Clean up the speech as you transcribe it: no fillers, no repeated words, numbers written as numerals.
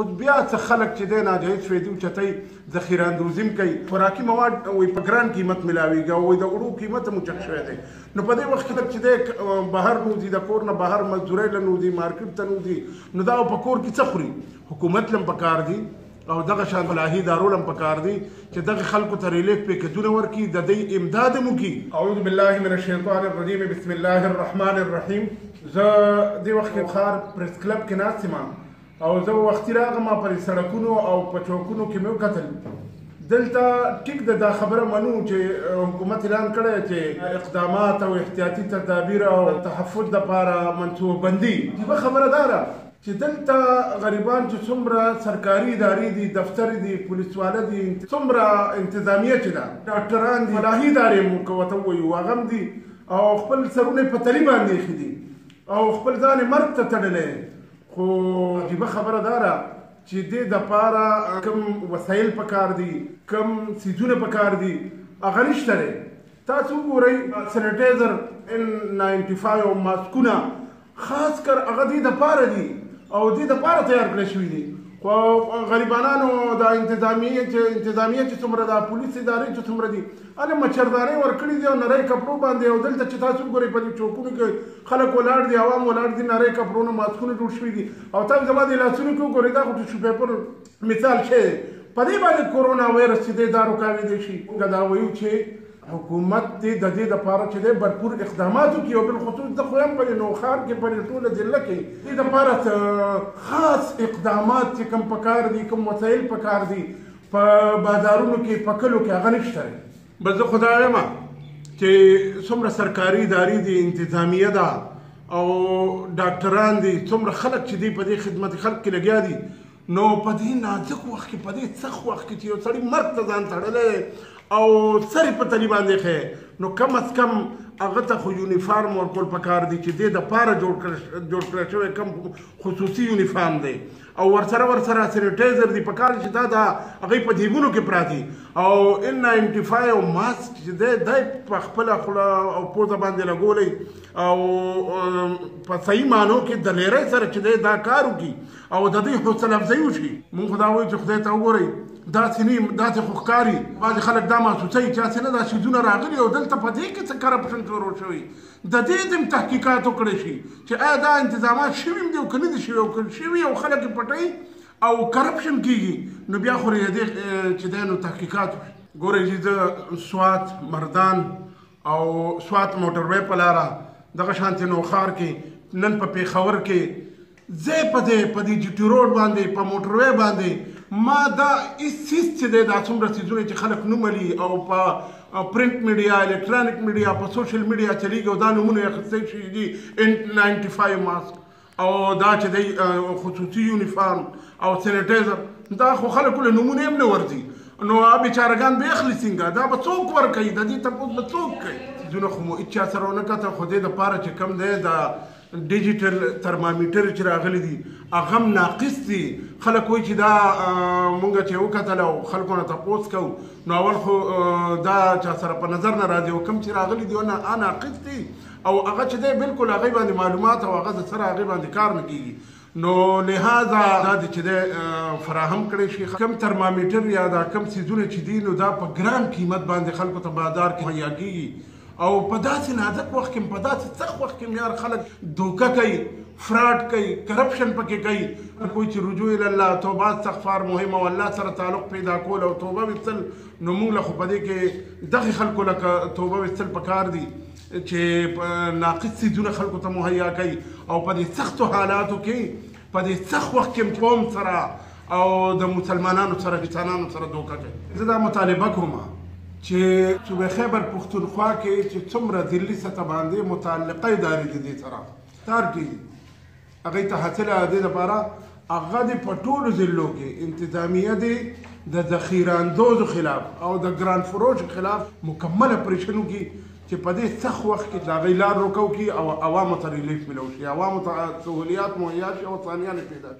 اوس بیا څه خلک چې دی ناجایز فایدې اوچتوي ذخیره اندوزي هم کوي خوراکي مواد وایي په ګران قیمت میلاویږي او وایي د وړو قیمت هم اوچت شوی دی نو په دې وخت کې چې دی بهر نوځي د کور نه بهر مزدورۍ له نوځي مارکیټ ته نوځي نو دا په کور کې څه خوري حکومت له هم پکار دي او دغه شان فلاحي ادارو له هم پکار دي چې دغه خلکو ته ریلیف پیکجونه ورکړي د دوی امداد هم وکړي. اعوذ بالله من الشیطان الرجیم بسم الله الرحمن الرحیم. زه دې وخت کې بخار پریس کلب کې ناست یم او زه وختي راغلم پر سړکونو او په چوکونو کې مې وکتل دلته ټیک ده دا خبره منو چې حکومت اعلان کړی چې اقدامات او احتیاطي تدابیر او تحفظ دپاره منصوبه بندي یوه خبره دا ده چې دلته غریبان چې څومره سرکاري ادارې دي دفتر دي پولیس والا دي څومره انتظامیه چې ده ډاکټران دي فلاحي ادارې موږ ورته ووایو هغه هم دي او خپل سرونه یې په تلي باندې ایښي دي او خپل ځان یې مرګ ته تړلی خو عجیبه خبره دا ده چې دې دپاره کوم وسایل پکار دي کوم څیزونه پکار دي هغه نشته دی. تاسو وګورئ سینیټایزر N95 او ماسکونه خاص کر هغه دې دپاره دي او دې دپاره تیار کړی شوي دي خو غریبانانو دا انتظامیه چې څومره دا پولیس ادارې چې څومره دي هغه مچردانۍ ورکړي دي او نری کپړو باندې او دلته چې تاسو وګورئ په دې چوکونو کې خلک ولاړ دي عوام ولاړ دي نری کپړونه ماسکونه جوړ شوي دي او تاسو زما د لاسونو کې وګورئ دا خو ټیشو پیپر مثال شی په دې باندې کورونا وایرس چې دی دا رکاوېدی شي موږ دا وایو چې حکومت دې د دې دپاره چې دی بھرپور اقدامات وکړي او بالخصوص زه خو یم په دې نوښار کې په دې ټوله ضلع کې دې دپاره خاص اقدامات چې کوم پکار دي کوم وسایل پکار دي په بازارونو کې په کلو کې هغه نشته دی. بس زه خو دا یم چې څومره سرکاري ادارې دي انتظامیه ده او ډاکټران دي څومره خلک چې دي په دې خدمت خلک کې لګیا دي نو په دې نازک وخت کې په دې سخت وخت کې چې یو سړی مرګ ته ځان تړلی او سر په تلی باندې ښه نو کم از کم هغه ته خو یونیفارم ورکول پکار دي چې دې دپاره جوړ کړی شوی کم خصوصي یونیفارم دی او ورسره سینیټایزر دی پکار چې دا هغوی په جیبونو کې پراته او N95 او ماسک چې دی په خپله خوله او پوزه باندې لګولی او په صحیح معنو کې د لیرۍ سره چې دی دا کار وکړي او د دوی حوصله افزایي وشي. مونږ خو دا وایو چې خدای ته وګورئ داسې نه داسې خو ښکاري بعضې خلک دا محسوسوي چې هسې نه دا څیزونه راغلي او دلته په دې کې څه کرپشن شروع شوي د دې هم تحقیقات وکړی شي چې آیا دا انتظامات شوي هم دي او که نه دي شوي او که شوي او خلک یې پټوي او کرپشن کېږي نو بیا خو دې چې دی نو تحقیقات وشي. ګورئ چې زه سوات مردان او سوات موټروی په لاره دغه شانتې نوښار کې نن په پېښور کې ځای په ځای په دې جي ټي روډ باندې په موټروی باندې ما دا هېڅ څیز چې دی دا څومره څیزونه چې خلک نوملي او په پرنټ میډیا الکترانیک میډیا په سوشل میډیا چلیږي او دا نومونه یې اخیستی شوي دي N95 ماسک او دا چې دی خصوصي یونیفارم او سینیټایزر دا خو خلکو له نومونه هم نه ورځي نو بیچارهګان به اخلي څنګه دا به څوک ورکوي د دې تپوس به څوک کوي څیزونه خو مو هېڅ چا سره ونه کتل خو دې دپاره چې کوم دی دا ډیجیټل ترمامیټر چې راغلی دي هغه هم ناقص دي خلک وایي چې دا مونږ چې وکتل او خلکو نه تپوس کوو نو اول خو دا چا سره په نظر نه راځي او کوم چې راغلي دي ناقص دي او هغه چې دی بلکل هغې باندې معلومات او هغه د سره هغې باندې کار نه کېږي نو لہذا دا چې دی فراهم کړی شي کوم ترمامیټر یا دا کوم څیزونه چې دي نو دا په ګران قیمت باندې خلکو ته بازار کې مهیا کېږي او په داسې نازک وخت کې په داسې سخت وخت کې یار خلک دوکه کوي فراډ کوي کرپشن پکې کوي کوئی چې رجوع الله توبه استغفار مهمه او الله سره تعلق پیدا کول او توبه وستل نو موږ له خو په دې کې دغه خلکو لکه توبه وستل پکار دي چې ناقص څیزونه خلکو ته مهیا کوي او په دې سختو حالاتو کې په دې سخت وخت کې قوم سره او د مسلمانانو سره انسانانو سره دوکه کوي. زه دا مطالبه کوم چې صوبې خیبر پښتونخوا کې چې څومره ضلعي سطح باندې متعلقه ادارې دي دې سره کار کوي هغوی ته حاصله دې دپاره هغه د په ټولو ضلعو کې انتظامیه دی د ذخیره اندوزو خلاف او د ګران فروش خلاف مکمل اپریشن وکړي چې په دې سخت وخت کې د هغوی لار روکو کړي او عوامو ته ریلیف میلاو شي عوامو ته سهولیات مهیا شي او اسانیانې پیدا شي.